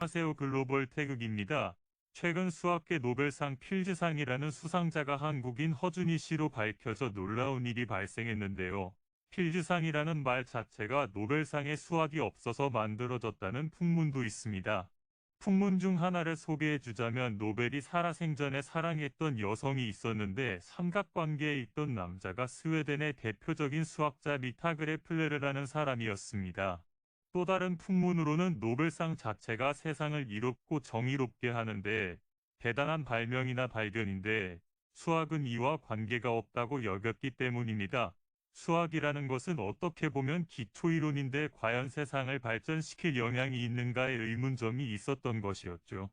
안녕하세요. 글로벌 태극입니다. 최근 수학계 노벨상 필즈상이라는 수상자가 한국인 허준희 씨로 밝혀져 놀라운 일이 발생했는데요. 필즈상이라는 말 자체가 노벨상에 수학이 없어서 만들어졌다는 풍문도 있습니다. 풍문 중 하나를 소개해주자면 노벨이 살아생전에 사랑했던 여성이 있었는데 삼각관계에 있던 남자가 스웨덴의 대표적인 수학자 리타 그래플레르라는 사람이었습니다. 또 다른 풍문으로는 노벨상 자체가 세상을 이롭고 정의롭게 하는데 대단한 발명이나 발견인데 수학은 이와 관계가 없다고 여겼기 때문입니다. 수학이라는 것은 어떻게 보면 기초이론인데 과연 세상을 발전시킬 영향이 있는가에 의문점이 있었던 것이었죠.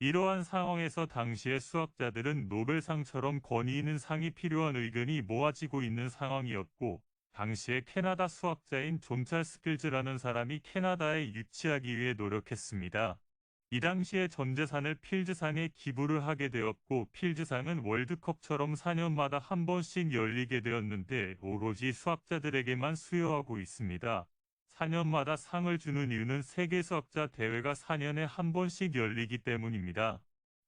이러한 상황에서 당시의 수학자들은 노벨상처럼 권위 있는 상이 필요한 의견이 모아지고 있는 상황이었고, 당시의 캐나다 수학자인 존 찰스 필즈라는 사람이 캐나다에 유치하기 위해 노력했습니다. 이 당시에 전 재산을 필즈상에 기부를 하게 되었고, 필즈상은 월드컵처럼 4년마다 한 번씩 열리게 되었는데 오로지 수학자들에게만 수여하고 있습니다. 4년마다 상을 주는 이유는 세계수학자 대회가 4년에 한 번씩 열리기 때문입니다.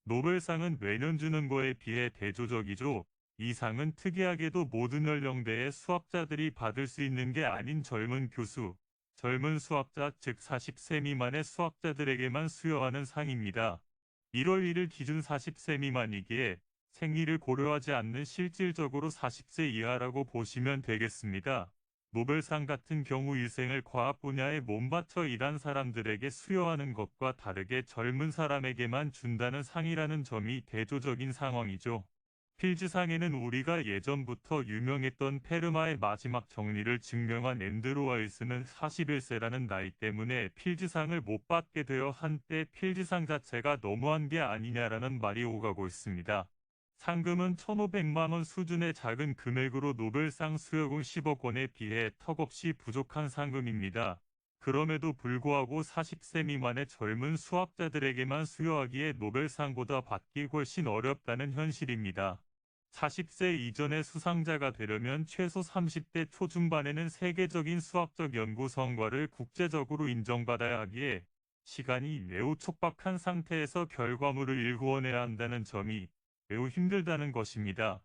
노벨상은 매년 주는 거에 비해 대조적이죠. 이 상은 특이하게도 모든 연령대의 수학자들이 받을 수 있는 게 아닌 젊은 교수, 젊은 수학자 즉 40세 미만의 수학자들에게만 수여하는 상입니다. 1월 1일 기준 40세 미만이기에 생리를 고려하지 않는 실질적으로 40세 이하라고 보시면 되겠습니다. 노벨상 같은 경우 일생을 과학 분야에 몸바쳐 일한 사람들에게 수여하는 것과 다르게 젊은 사람에게만 준다는 상이라는 점이 대조적인 상황이죠. 필즈상에는 우리가 예전부터 유명했던 페르마의 마지막 정리를 증명한 앤드루 와일스는 41세라는 나이 때문에 필즈상을 못 받게 되어 한때 필즈상 자체가 너무한 게 아니냐라는 말이 오가고 있습니다. 상금은 1,500만 원 수준의 작은 금액으로 노벨상 수여금 10억 원에 비해 턱없이 부족한 상금입니다. 그럼에도 불구하고 40세 미만의 젊은 수학자들에게만 수여하기에 노벨상보다 받기 훨씬 어렵다는 현실입니다. 40세 이전의 수상자가 되려면 최소 30대 초중반에는 세계적인 수학적 연구 성과를 국제적으로 인정받아야 하기에 시간이 매우 촉박한 상태에서 결과물을 일구어내야 한다는 점이 매우 힘들다는 것입니다.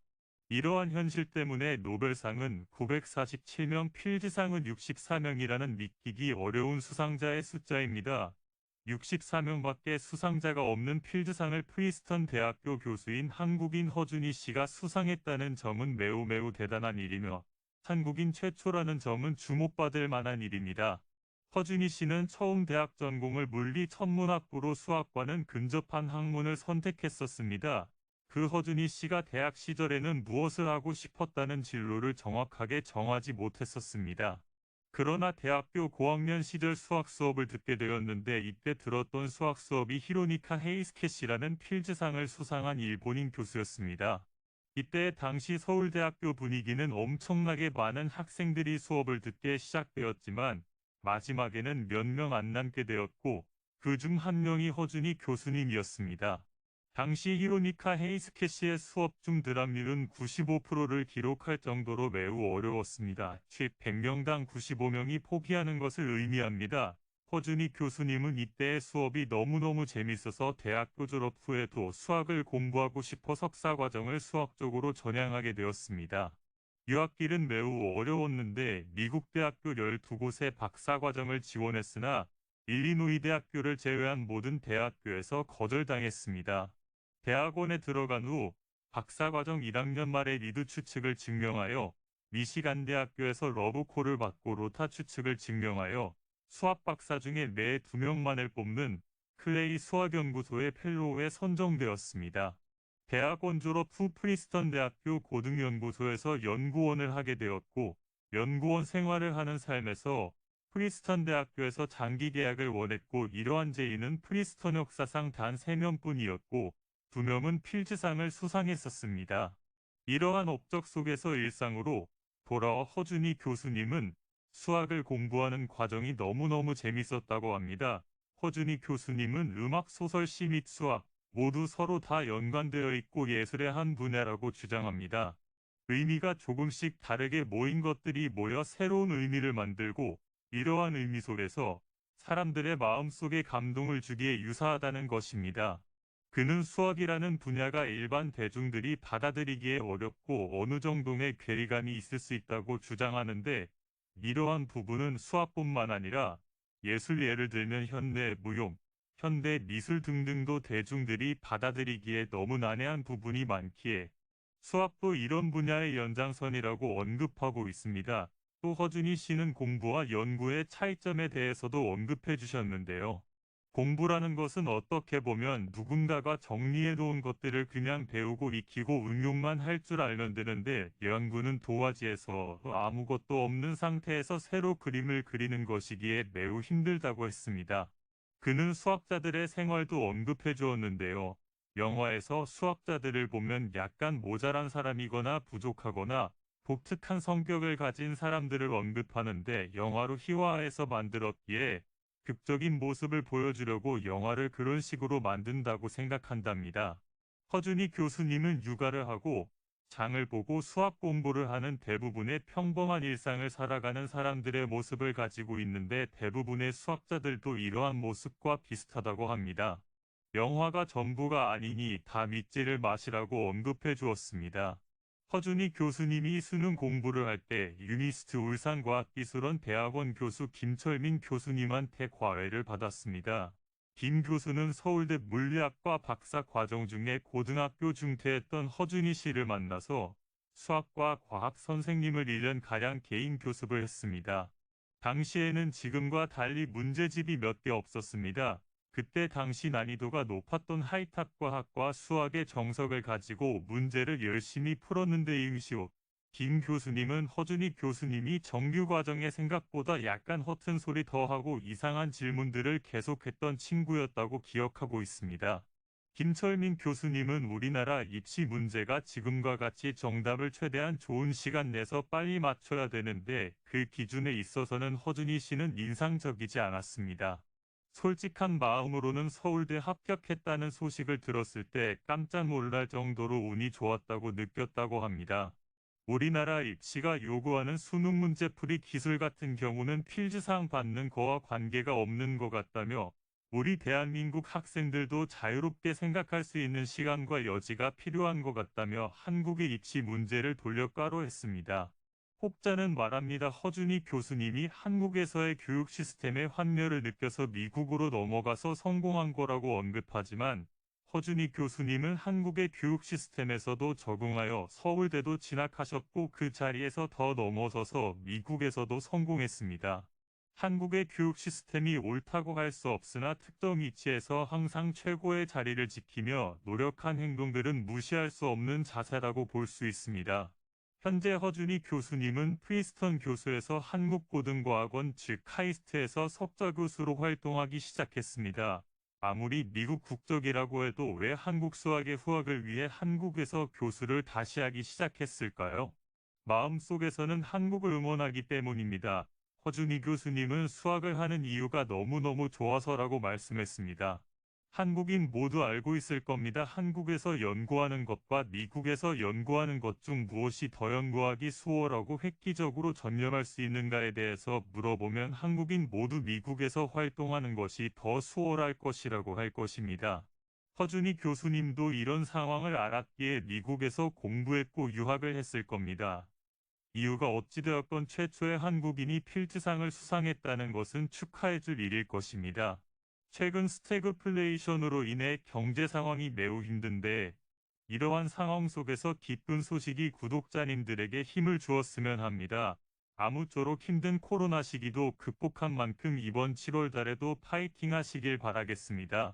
이러한 현실 때문에 노벨상은 947명, 필즈상은 64명이라는 믿기기 어려운 수상자의 숫자입니다. 64명밖에 수상자가 없는 필즈상을 프리스턴 대학교 교수인 한국인 허준희 씨가 수상했다는 점은 매우 대단한 일이며 한국인 최초라는 점은 주목받을 만한 일입니다. 허준희 씨는 처음 대학 전공을 물리 천문학부로 수학과는 근접한 학문을 선택했었습니다. 그 허준희 씨가 대학 시절에는 무엇을 하고 싶었다는 진로를 정확하게 정하지 못했었습니다. 그러나 대학교 고학년 시절 수학 수업을 듣게 되었는데 이때 들었던 수학 수업이 히로니카 헤이스케시라는 필즈상을 수상한 일본인 교수였습니다. 이때 당시 서울대학교 분위기는 엄청나게 많은 학생들이 수업을 듣게 시작되었지만 마지막에는 몇 명 안 남게 되었고 그 중 한 명이 허준희 교수님이었습니다. 당시 히로니카 헤이스케시의 수업 중 드랍률은 95%를 기록할 정도로 매우 어려웠습니다. 즉 100명당 95명이 포기하는 것을 의미합니다. 허준희 교수님은 이때의 수업이 너무너무 재밌어서 대학교 졸업 후에도 수학을 공부하고 싶어 석사과정을 수학 쪽으로 전향하게 되었습니다. 유학길은 매우 어려웠는데 미국 대학교 12곳에 박사과정을 지원했으나 일리노이 대학교를 제외한 모든 대학교에서 거절당했습니다. 대학원에 들어간 후 박사과정 1학년 말에 리드 추측을 증명하여 미시간 대학교에서 러브콜을 받고 로타 추측을 증명하여 수학 박사 중에 매 2명만을 뽑는 클레이 수학연구소의 펠로우에 선정되었습니다. 대학원 졸업 후 프리스턴 대학교 고등연구소에서 연구원을 하게 되었고 연구원 생활을 하는 삶에서 프리스턴 대학교에서 장기 계약을 원했고 이러한 제의는 프리스턴 역사상 단 3명뿐이었고 2명은 필즈상을 수상했었습니다. 이러한 업적 속에서 일상으로 돌아와 허준희 교수님은 수학을 공부하는 과정이 너무너무 재밌었다고 합니다. 허준희 교수님은 음악, 소설, 시 및 수학 모두 서로 다 연관되어 있고 예술의 한 분야라고 주장합니다. 의미가 조금씩 다르게 모인 것들이 모여 새로운 의미를 만들고 이러한 의미 속에서 사람들의 마음속에 감동을 주기에 유사하다는 것입니다. 그는 수학이라는 분야가 일반 대중들이 받아들이기에 어렵고 어느 정도의 괴리감이 있을 수 있다고 주장하는데, 이러한 부분은 수학뿐만 아니라 예술, 예를 들면 현대 무용, 현대 미술 등등도 대중들이 받아들이기에 너무 난해한 부분이 많기에 수학도 이런 분야의 연장선이라고 언급하고 있습니다. 또 허준희 씨는 공부와 연구의 차이점에 대해서도 언급해 주셨는데요. 공부라는 것은 어떻게 보면 누군가가 정리해 놓은 것들을 그냥 배우고 익히고 응용만 할 줄 알면 되는데, 연구는 도화지에서 아무것도 없는 상태에서 새로 그림을 그리는 것이기에 매우 힘들다고 했습니다. 그는 수학자들의 생활도 언급해 주었는데요. 영화에서 수학자들을 보면 약간 모자란 사람이거나 부족하거나 독특한 성격을 가진 사람들을 언급하는데, 영화로 희화해서 만들었기에 극적인 모습을 보여주려고 영화를 그런 식으로 만든다고 생각한답니다. 허준희 교수님은 육아를 하고 장을 보고 수학 공부를 하는 대부분의 평범한 일상을 살아가는 사람들의 모습을 가지고 있는데, 대부분의 수학자들도 이러한 모습과 비슷하다고 합니다. 영화가 전부가 아니니 다 믿지를 마시라고 언급해 주었습니다. 허준희 교수님이 수능 공부를 할 때 유니스트 울산과학기술원 대학원 교수 김철민 교수님한테 과외를 받았습니다. 김 교수는 서울대 물리학과 박사 과정 중에 고등학교 중퇴했던 허준희 씨를 만나서 수학과 과학 선생님을 1년가량 개인 교습을 했습니다. 당시에는 지금과 달리 문제집이 몇 개 없었습니다. 그때 당시 난이도가 높았던 하이탑과학과 수학의 정석을 가지고 문제를 열심히 풀었는데, 임시호 김 교수님은 허준희 교수님이 정규 과정에 생각보다 약간 허튼 소리 더하고 이상한 질문들을 계속했던 친구였다고 기억하고 있습니다. 김철민 교수님은 우리나라 입시 문제가 지금과 같이 정답을 최대한 좋은 시간 내서 빨리 맞춰야 되는데, 그 기준에 있어서는 허준희 씨는 인상적이지 않았습니다. 솔직한 마음으로는 서울대 합격했다는 소식을 들었을 때 깜짝 놀랄 정도로 운이 좋았다고 느꼈다고 합니다. 우리나라 입시가 요구하는 수능 문제풀이 기술 같은 경우는 필지상 받는 거와 관계가 없는 것 같다며, 우리 대한민국 학생들도 자유롭게 생각할 수 있는 시간과 여지가 필요한 것 같다며 한국의 입시 문제를 돌려가로 했습니다. 혹자는 말합니다. 허준희 교수님이 한국에서의 교육 시스템의 환멸을 느껴서 미국으로 넘어가서 성공한 거라고 언급하지만, 허준희 교수님은 한국의 교육 시스템에서도 적응하여 서울대도 진학하셨고 그 자리에서 더 넘어서서 미국에서도 성공했습니다. 한국의 교육 시스템이 옳다고 할 수 없으나 특정 위치에서 항상 최고의 자리를 지키며 노력한 행동들은 무시할 수 없는 자세라고 볼 수 있습니다. 현재 허준희 교수님은 프린스턴 교수에서 한국고등과학원 즉 카이스트에서 석좌 교수로 활동하기 시작했습니다. 아무리 미국 국적이라고 해도 왜 한국 수학의 후학을 위해 한국에서 교수를 다시 하기 시작했을까요? 마음속에서는 한국을 응원하기 때문입니다. 허준희 교수님은 수학을 하는 이유가 너무너무 좋아서라고 말씀했습니다. 한국인 모두 알고 있을 겁니다. 한국에서 연구하는 것과 미국에서 연구하는 것 중 무엇이 더 연구하기 수월하고 획기적으로 전념할 수 있는가에 대해서 물어보면 한국인 모두 미국에서 활동하는 것이 더 수월할 것이라고 할 것입니다. 허준희 교수님도 이런 상황을 알았기에 미국에서 공부했고 유학을 했을 겁니다. 이유가 어찌되었건 최초의 한국인이 필즈상을 수상했다는 것은 축하해줄 일일 것입니다. 최근 스태그플레이션으로 인해 경제 상황이 매우 힘든데, 이러한 상황 속에서 기쁜 소식이 구독자님들에게 힘을 주었으면 합니다. 아무쪼록 힘든 코로나 시기도 극복한 만큼 이번 7월 달에도 파이팅 하시길 바라겠습니다.